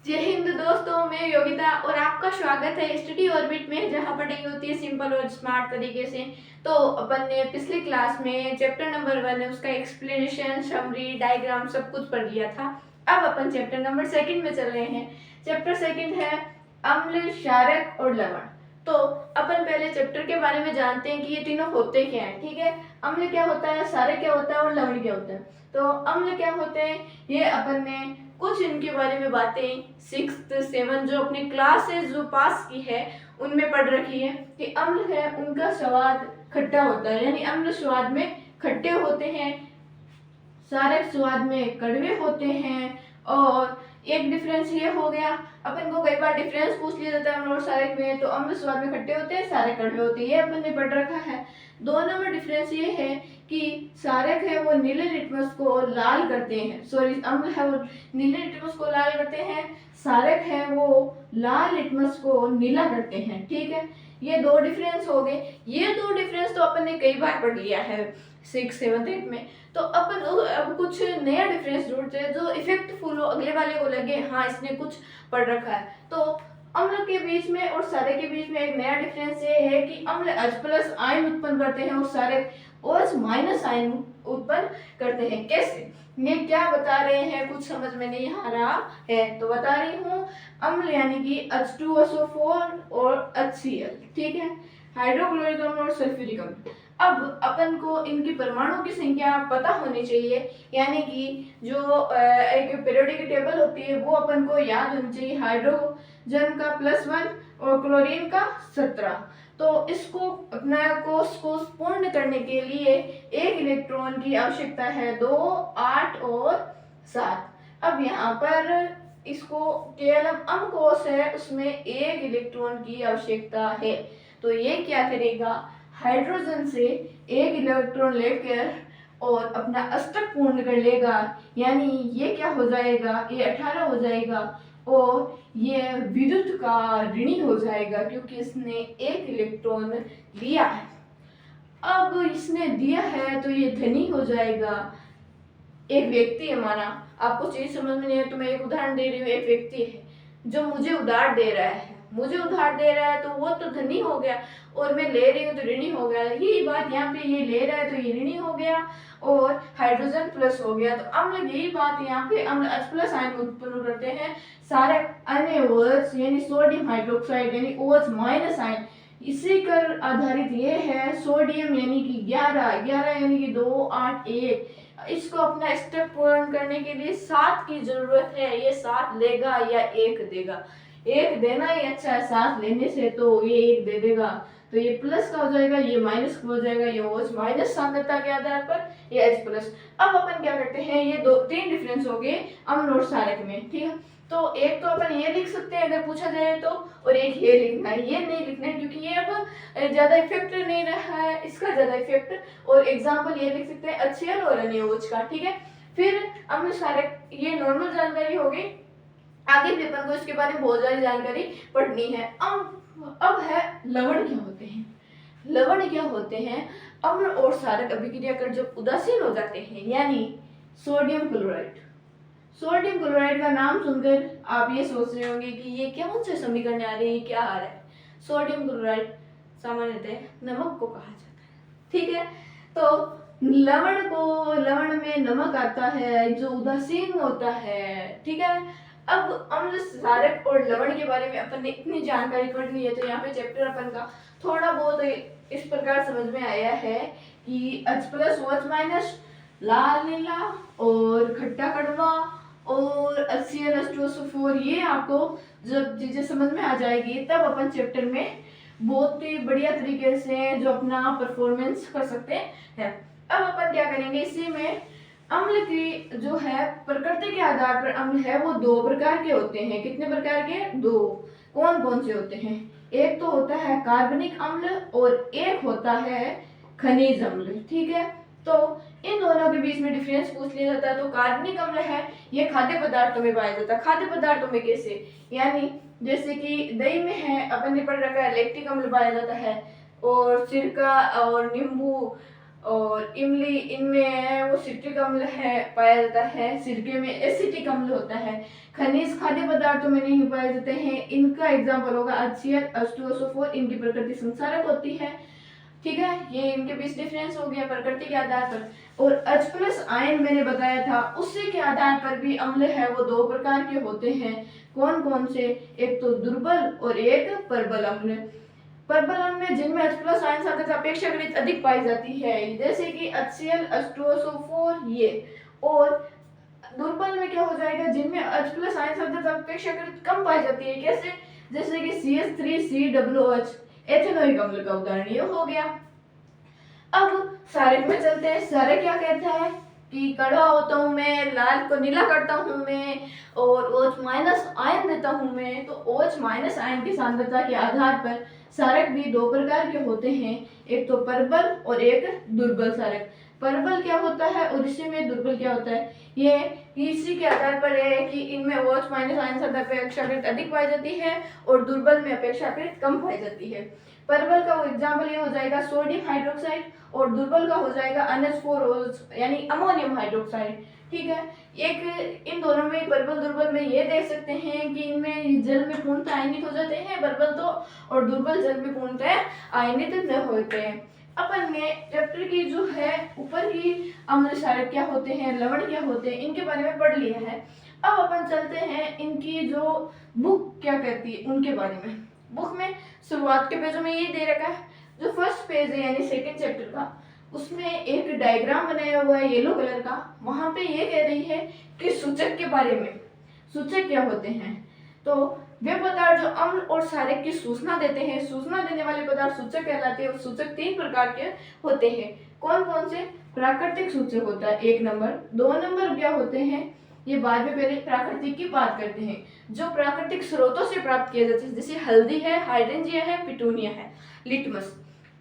जय हिंद दोस्तों, मैं योगिता और आपका स्वागत है स्टडी ऑर्बिट में, जहां पढ़ाई होती है सिंपल और स्मार्ट तरीके से। तो अपन ने पिछली क्लास में चैप्टर नंबर 1 है उसका एक्सप्लेनेशन, समरी, डायग्राम सब कुछ पढ़ लिया था। अब अपन चैप्टर नंबर 2 में चल रहे हैं। चैप्टर 2 है अम्ल, क्षारक और लवण। तो अपन पहले चैप्टर के बारे में जानते हैं कि ये तीनों होते क्या हैं। ठीक है, अम्ल क्या होता है, क्षारक क्या होता है और लवण क्या होता है। तो अम्ल क्या होते हैं, ये अपन ने कुछ इनके बारे में बातें 6th 7 जो अपनी क्लास से जो पास की है उनमें पढ़ रखी है कि अम्ल है उनका स्वाद खट्टा होता है, यानी अम्ल स्वाद में खट्टे होते हैं, क्षारक स्वाद में कड़वे होते हैं। और एक डिफरेंस ये हो गया, अपन को कई बार डिफरेंस पूछ लिया जाता है अम्ल और क्षारक में, तो अम्ल स्वाद में खट्टे होते हैं, क्षारक कड़वे होते हैं, ये अपन ने पढ़ रखा है। दोनों में डिफरेंस ये है कि क्षारक है वो नीले लिटमस को लाल करते हैं, सॉरी अम्ल है वो नीले लिटमस को लाल करते हैं, क्षारक है वो लाल लिटमस को नीला करते हैं। ठीक है, ये दो डिफरेंस हो गए। ये दो डिफरेंस तो अपन ने कई बार पढ़ लिया है 6th 7th 8th में। तो अपन अब कुछ नया डिफरेंस ढूंढते हैं जो इफेक्टफुल हो, अगले वाले को लगे हाँ इसने कुछ पढ़ रखा है। तो अम्ल के बीच में और क्षारक के बीच में एक नया डिफरेंस ये है कि अम्ल H+ आयन उत्पन्न करते हैं और क्षारक OH- आयन उत्पन्न करते हैं। कैसे, ये क्या बता रहे हैं, कुछ समझ में नहीं आ रहा है तो बता रही हूँ। अम्ल यानी कि H2SO4 और HCl, ठीक है, हाइड्रोक्लोरिक अम्ल और सल्फ्यूरिक अम्ल। अब अपन को इनकी परमाणु की संख्या पता होनी चाहिए, यानी कि जो एक पीरियोडिक टेबल होती है वो अपन को याद होनी चाहिए। हाइड्रोजन का +1 और क्लोरीन का 17। तो इसको अपना कोष को पूर्ण करने के लिए एक इलेक्ट्रॉन की आवश्यकता है, 2, 8 और 7। अब यहाँ पर इसको केवल अम कोष है उसमें एक इलेक्ट्रॉन की आवश्यकता है, तो ये क्या करेगा, हाइड्रोजन से एक इलेक्ट्रॉन लेकर और अपना अष्टक पूर्ण कर लेगा, यानी ये क्या हो जाएगा, ये 18 हो जाएगा और ये विद्युत का ऋणी हो जाएगा क्योंकि इसने एक इलेक्ट्रॉन लिया है। अब इसने दिया है तो ये धनी हो जाएगा। एक व्यक्ति है, माना आपको चीज समझ में नहीं है तो मैं एक उदाहरण दे रही हूँ। एक व्यक्ति है जो मुझे उधार दे रहा है, तो वो तो धनी हो गया और मैं ले रही हूँ तो ऋणी हो गया। यही बात यहाँ पे, ये ले रहा है तो ये ऋणी हो गया और हाइड्रोजन प्लस हो गया। तो अम्ल यही बात यहाँ पे, अम्ल H+ आयन उत्पन्न करते हैं, सारे अन्य OH यानी सोडियम हाइड्रोक्साइड यानी OH- आयन। इसी पर आधारित ये है सोडियम यानी कि 11 यानी कि 2, 8, 1। इसको अपना स्टेप पूर्ण करने के लिए 7 की जरूरत है। ये 7 लेगा या 1 देगा, 1 देना ही अच्छा है, 7 लेने से तो ये 1 दे देगा। तो ये प्लस का हो जाएगा, ये माइनस का हो जाएगा, ये OH- सांद्रता के आधार पर ये H+। अब अपन क्या करते हैं, ये 3 डिफरेंस हो गए अम्ल और क्षारक में। ठीक है, तो एक तो अपन ये लिख सकते हैं अगर पूछा जाए तो, और एक ये लिखना है। ये नहीं लिखना है क्योंकि ये अब ज्यादा इफेक्ट नहीं रहा है, इसका ज्यादा इफेक्ट। और एग्जाम्पल ये लिख सकते हैं HCl और NaOH का। ठीक है, फिर अम्ल क्षारक ये नॉर्मल जानकारी हो गई। आगे भी अपन को इसके बारे में बहुत सारी जानकारी पढ़नी है। अब है लवण क्या होते हैं। लवण क्या होते हैं, अम्ल और क्षारक अभिक्रिया कर जब उदासीन हो जाते हैं, यानी सोडियम क्लोराइड। सोडियम क्लोराइड का नाम सुनकर आप ये सोच रहे होंगे कि ये कौन से समीकरण आ रहे हैं, क्या आ रहा है। सोडियम क्लोराइड सामान्यतः नमक को कहा जाता है। ठीक है, तो लवण में नमक आता है जो उदासीन होता है। ठीक है, अब अम्ल, क्षारक और लवण के बारे में अपन ने इतनी जानकारी पढ़ ली है, तो यहाँ पे चैप्टर अपन का थोड़ा बहुत इस प्रकार समझ में आया है कि H+ OH-, लाल नीला और खट्टा कड़वा और HCl H2SO4, ये आपको जब चीजें समझ में आ जाएगी तब अपन चैप्टर में बहुत ही बढ़िया तरीके से जो अपना परफॉर्मेंस कर सकते हैं। अब अपन क्या करेंगे, इसी में अम्ल की जो है प्रकृति के आधार पर अम्ल है वो 2 प्रकार के होते हैं। कितने प्रकार के, 2। कौन कौन से होते हैं, एक तो होता है कार्बनिक अम्ल और एक होता है खनिज अम्ल। ठीक है, तो इन दोनों के बीच में डिफरेंस पूछ लिया जाता है। तो कार्बनिक अम्ल है ये खाद्य पदार्थों में पाया जाता है। खाद्य पदार्थों में कैसे, यानी जैसे कि दही में है, अपन ने पढ़ रखा है, लैक्टिक अम्ल पाया जाता है, और सिरका और नींबू और इमली, इनमें वो सिट्रिक अम्ल है पाया जाता है। सिरके में एसिटिक अम्ल होता है। खनिज खाद्य पदार्थों में नहीं पाए जाते हैं। इनका एग्जाम्पल होगा HCl, H2SO4। इनकी प्रकृति संसारक होती है। ठीक है, ये इनके बीच डिफरेंस हो गया प्रकृति के आधार पर। और H+ आयन मैंने बताया था, उसी के आधार पर भी अम्ल है वो दो प्रकार के होते हैं। कौन कौन से? एक तो दुर्बल और एक प्रबल अम्ल। प्रबल अम्ल में जिनमें H+ आयन सांद्रता अपेक्षाकृत अधिक पाई जाती है, जैसे कि HCl, H2SO4 ये। और दुर्बल में क्या हो जाएगा? जिनमें H+ आयन सांद्रता अपेक्षाकृत कम पाई जाती है। कैसे? जैसे कि CH3COOH, एथेनोइक अम्ल का उदाहरण ये हो गया। अब सारे में चलते हैं। सारे क्या कहता है कि कड़वा होता हूँ मैं, लाल को नीला करता हूँ मैं, और OH- आयन देता हूँ मैं। तो OH- आयन की सांद्रता के आधार पर सारक भी दो प्रकार के होते हैं, एक तो प्रबल और एक दुर्बल सारक। प्रबल क्या होता है और इसी में दुर्बल क्या होता है, ये इसी के आधार पर है कि इनमें OH- आयन सांद्रता अपेक्षाकृत अधिक पाई जाती है और दुर्बल में अपेक्षाकृत कम पाई जाती है। प्रबल का एग्जाम्पल ये हो जाएगा सोडियम हाइड्रोक्साइड, और दुर्बल का हो जाएगा NH4OH यानी अमोनियम हाइड्रोक्साइड। ठीक है, एक इन दोनों में प्रबल दुर्बल में ये देख सकते हैं कि इनमें जल में पूर्णतः आयनित हो जाते हैं प्रबल तो, और दुर्बल जल में पूर्णतः आयनित न होते हैं। अपन ने चैप्टर की जो है ऊपर की अम्ल क्षारक क्या होते हैं, लवण क्या होते हैं, इनके बारे में पढ़ लिया है। अब अपन चलते हैं इनकी जो बुक क्या कहती है उनके बारे में। बुक में शुरुआत के पेजों में ये दे रखा है, जो फर्स्ट पेज है यानी सेकंड चैप्टर का, उसमें एक डायग्राम बनाया हुआ है येलो कलर का। वहां पे ये कह रही है कि सूचक के बारे में। सूचक क्या होते हैं? तो वे पदार्थ जो अम्ल और क्षारक की सूचना देते हैं, सूचना देने वाले पदार्थ सूचक कहलाते हैं। और सूचक तीन प्रकार के होते हैं। कौन कौन से? प्राकृतिक सूचक होता है 1 नंबर। 2 नंबर क्या होते हैं, ये बाद में पहले प्राकृतिक की बात करते हैं, जो प्राकृतिक स्रोतों से प्राप्त किए जाते हैं, जैसे हल्दी है, हाइड्रेंजिया है, पिटूनिया है। लिटमस,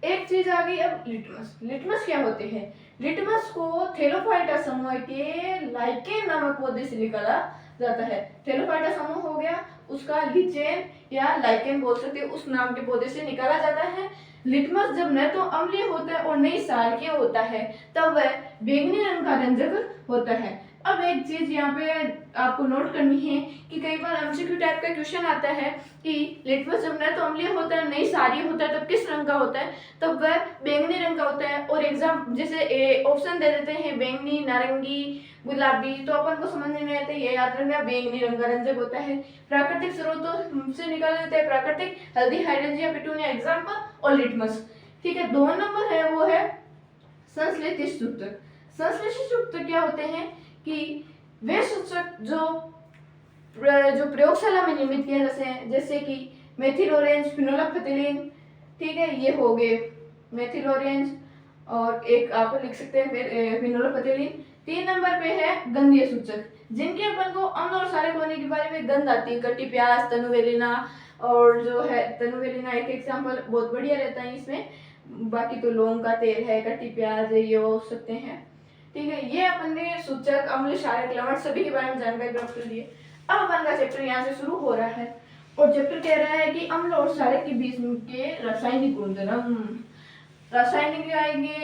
एक चीज आ गई अब लिटमस। लिटमस क्या होते हैं? लिटमस को थेलोफाइटा समूह के लाइकेन नामक पौधे से निकाला जाता है। थेलोफाइटा समूह हो गया, उसका लिचेन या लाइकेन बोल सकते हैं, उस नाम के पौधे से निकाला जाता है। लिटमस जब न तो अम्लीय होता है और न ही क्षारकीय होता है, तब वह बैंगनी रंग का रंजक होता है। अब एक चीज यहाँ पे आपको नोट करनी है कि कई बार एमसीक्यू टाइप का क्वेश्चन आता है कि लिटमस जब न तो अम्लीय होता है नहीं क्षारीय होता है, तब किस रंग का होता है? तब वह बैंगनी रंग का होता है। और एग्जाम जैसे ऑप्शन दे देते हैं बैंगनी, नारंगी, गुलाबी, तो अपन को समझ में नहीं आता, ये याद रखना बैंगनी रंग का रंजक होता है। प्राकृतिक स्रोतों से निकाले जाते हैं प्राकृतिक, हल्दी, हाइड्रेंजिया, पिटूनिया एग्जाम्पल, और लिटमस। ठीक है, 2 नंबर है वो है संश्लेषित सूचक। संश्लेषित सूचक क्या होते हैं कि वे सूचक जो प्रयोगशाला में निर्मित किए जाते हैं, जैसे कि मेथिल ऑरेंज, फिनोल्फथलीन। ठीक है, ये हो गए मेथिल ऑरेंज, और एक आप लिख सकते हैं फिर फिनोल्फथलीन। 3 नंबर पे है गंधीय सूचक, जिनके अपन को अम्ल और क्षारक होने के बारे में गंध आती है। कटी प्याज, तनुवेलिना, और जो है तनुवेलिना एक एग्जाम्पल बहुत बढ़िया रहता है इसमें। बाकी तो लौंग का तेल है, कटी प्याज है, ये हो सकते हैं। ठीक है, ये अपन ने सूचक, अम्ल, क्षारक, लवण सभी के बारे में जानकारी प्राप्त कर ली है। अब अपन का चैप्टर यहाँ से शुरू हो रहा है, और चैप्टर कह रहा है कि अम्ल और क्षारक के बीच के रासायनिक गुणधर्म। रासायनिक आएंगे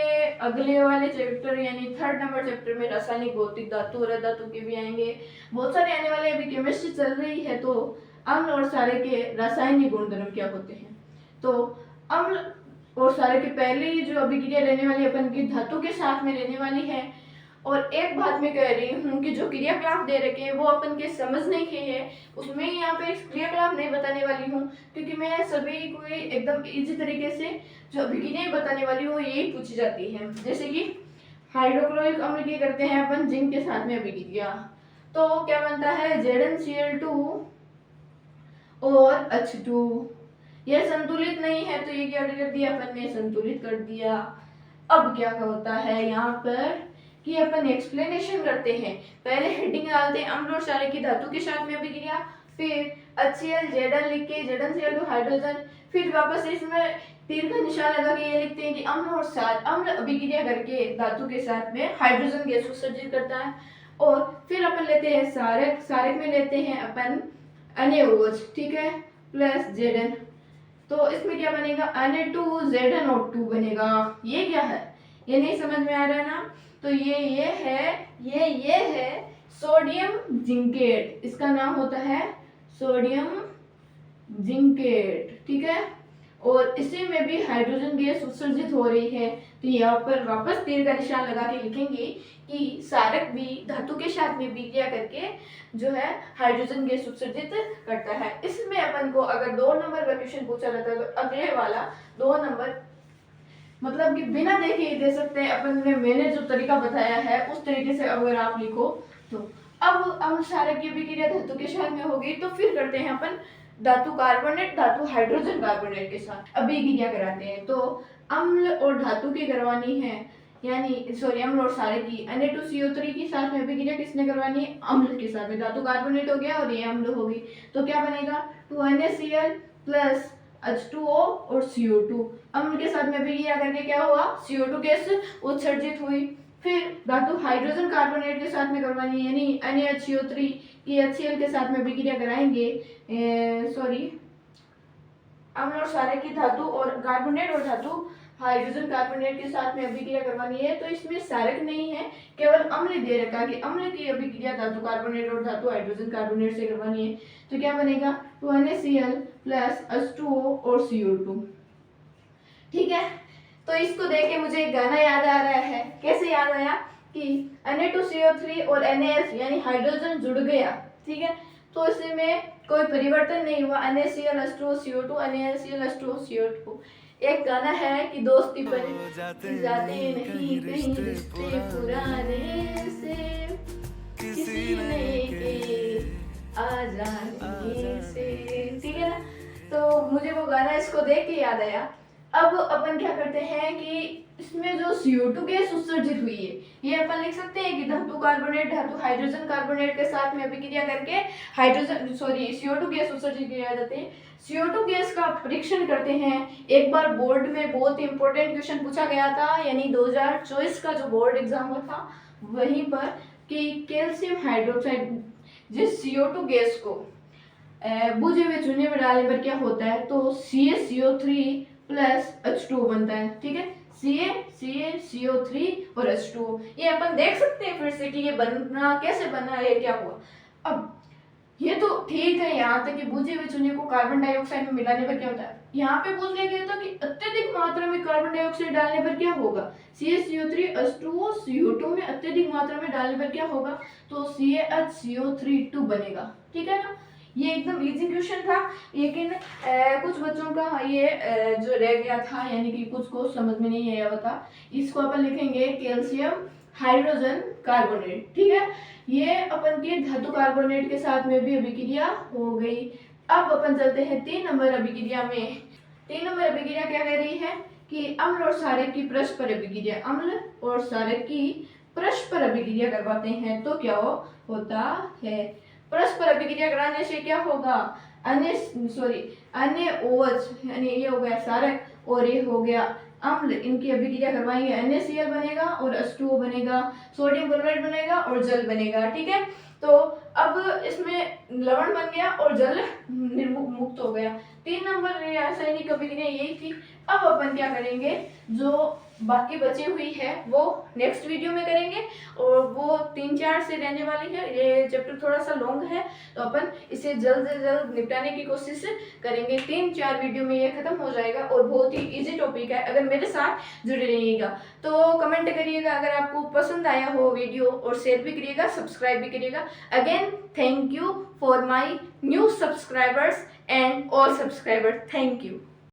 अगले वाले चैप्टर यानी 3rd नंबर चैप्टर में। रासायनिक, भौतिक, धातु और धातु के भी आएंगे, बहुत सारे आने वाले। अभी केमिस्ट्री चल रही है, तो अम्ल और क्षारक के रासायनिक गुणधर्म क्या होते हैं। तो अम्ल और क्षारक की पहली जो अभिक्रिया रहने वाली अपन की धातु के साथ में रहने वाली है। और एक बात मैं कह रही हूँ कि जो क्रियाकलाप दे रखे हैं वो अपन के समझने के हैं, उसमें यहाँ पे क्रियाकलाप नहीं बताने वाली हूँ, क्योंकि मैं सभी को एकदम इजी तरीके से जो अभिक्रियाएं बताने वाली हूँ यही पूछी जाती है। जैसे कि हाइड्रोक्लोरिक अम्ल की करते हैं अपन जिंक के साथ में अभिक्रिया, तो क्या बनता है ZnCl2 और H2। यह संतुलित नहीं है, तो ये क्या कर दिया अपन ने, संतुलित कर दिया। अब क्या होता है यहाँ पर कि अपन एक्सप्लेनेशन करते हैं। पहले हेडिंग डालते हैं अम्ल और क्षारक की धातु के साथ में अभिक्रिया, फिर HCl Zn लिख के ZnCl2 हाइड्रोजन, फिर वापस इसमें तीर का निशान लगा के ये लिखते हैं कि अम्ल और क्षारक, अम्ल अभिक्रिया करके धातु के साथ में हाइड्रोजन गैस उत्सर्जित करता है। और फिर अपन लेते हैं क्षारक, क्षारक में लेते हैं अपन NaOH, ठीक है, प्लस Zn। तो इसमें क्या बनेगा Na2 ZnO2 बनेगा। ये क्या है, ये नहीं समझ में आ रहा ना? तो ये है सोडियम जिंकेट, इसका नाम होता है सोडियम जिंकेट, ठीक है। और इसी में भी हाइड्रोजन गैस उत्सर्जित हो रही है। तो यहाँ पर वापस तीर का निशान लगा के लिखेंगे कि सारक भी धातु के साथ में विक्रिया करके जो है हाइड्रोजन गैस उत्सर्जित करता है। इसमें अपन को अगर 2 नंबर का क्वेश्चन पूछा जाता है तो अगले वाला 2 नंबर मतलब कि बिना देखे ही दे सकते हैं। अपन ने मैंने जो तरीका बताया है उस तरीके से अगर आप लिखो तो अब हम सारक की विक्रिया धातु के साथ में होगी। तो फिर करते हैं अपन धातु कार्बोनेट धातु हाइड्रोजन कार्बोनेट के साथ अभिक्रिया कराते हैं। तो अम्ल और धातु की करवानी है, यानी सॉरी अम्ल और सारे की Na2CO3 के साथ में अभिक्रिया किसने करवानी है? अम्ल के साथ में। धातु कार्बोनेट हो गया और ये अम्ल होगी। तो क्या बनेगा? 2NaCl प्लस H2O और CO2। अम्ल के साथ में अभिक्रिया करके क्या हुआ? CO2 गैस उत्सर्जित हुई। फिर धातु हाइड्रोजन कार्बोनेट के साथ में करवानी है, यानी NaHCO3 की HCl के साथ में अभिक्रिया कराएंगे। सॉरी अम्ल और सारे की धातु और कार्बोनेट और धातु हाइड्रोजन कार्बोनेट के साथ में अभिक्रिया करवानी है। तो इसमें सारक नहीं है, केवल अम्ल दे रखा कि अम्ल की अभिक्रिया धातु कार्बोनेट और धातु हाइड्रोजन कार्बोनेट से करवानी है। तो क्या बनेगा? 2NaCl प्लस H2O और CO2, ठीक है। तो इसको देख के मुझे एक गाना याद आ रहा है। कैसे याद आया? कि Na2CO3 और NaS यानी हाइड्रोजन जुड़ गया, ठीक है। तो इसमें कोई परिवर्तन नहीं हुआ। NaCl H2O CO2 NaCl H2O CO2। एक गाना है कि दोस्ती पर जाते नहीं कहीं रिश्ते पुराने से किसी नए के आ जाने से, ठीक है ना। तो मुझे वो गाना इसको देख के याद आया। अब अपन क्या करते हैं कि इसमें जो CO2 गैस उत्सर्जित हुई है ये अपन लिख सकते हैं कि धातु कार्बोनेट धातु हाइड्रोजन कार्बोनेट के साथ में अभिक्रिया करके CO2 गैस उत्सर्जित किया जाते हैं। CO2 गैस का परीक्षण करते हैं। एक बार बोर्ड में बहुत इंपॉर्टेंट क्वेश्चन पूछा गया था, यानी 2024 का जो बोर्ड एग्जाम था वहीं पर, कि कैल्शियम हाइड्रोक्साइड जिस CO2 गैस को बुझे हुए चूने में डालने पर क्या होता है? तो CaCO3 प्लस H2O बनता है, ठीक है। CaCO3 और H2O। ये अपन देख सकते हैं फिर से कि ये बनना कैसे बना है, क्या हुआ। अब ये तो ठीक है यहाँ तक कि बुझे हुए चूने को कार्बन डाइऑक्साइड में मिलाने पर क्या होता है। यहाँ पे पूछ लिया गया था कि अत्यधिक मात्रा में कार्बन डाइऑक्साइड डालने पर क्या होगा। CaCO3 H2O CO2 में अत्यधिक मात्रा में डालने पर क्या होगा? तो CaHCO3 बनेगा, ठीक है ना। ये एकदम इजी क्वेश्चन था, लेकिन कुछ बच्चों का ये जो रह गया था, यानी कि कुछ को समझ में नहीं आया था। इसको अपन लिखेंगे कैल्शियम हाइड्रोजन कार्बोनेट, ठीक है। ये अपन के धातु कार्बोनेट के साथ में भी अभिक्रिया हो गई। अब अपन चलते हैं 3 नंबर अभिक्रिया में। 3 नंबर अभिक्रिया क्या कह रही है कि अम्ल और सारक की परस्पर अभिक्रिया, अम्ल और सारक की परस्पर अभिक्रिया करवाते हैं तो क्या होता है? परस्पर अभिक्रिया कराने से क्या होगा? NaOH यानी ये हो गया सारक और ये हो गया अम्ल, इनकी अभिक्रिया करवाएंगे। NaCl बनेगा और H2O बनेगा, सोडियम क्लोराइड बनेगा और जल बनेगा, ठीक है। तो अब इसमें लवण बन गया और जल मुक्त हो गया। 3 नंबर रासायनिक अभिक्रिया यही थी। अब अपन क्या करेंगे, जो बाकी बची हुई है वो नेक्स्ट वीडियो में करेंगे और वो 3-4 से रहने वाली है। ये चैप्टर थोड़ा सा लॉन्ग है तो अपन इसे जल्द से जल्द निपटाने की कोशिश करेंगे। 3-4 वीडियो में ये खत्म हो जाएगा और बहुत ही इजी टॉपिक है। अगर मेरे साथ जुड़े रहिएगा तो कमेंट करिएगा अगर आपको पसंद आया हो वीडियो, और शेयर भी करिएगा, सब्सक्राइब भी करिएगा। Again thank you for my new subscribers and all subscribers, thank you.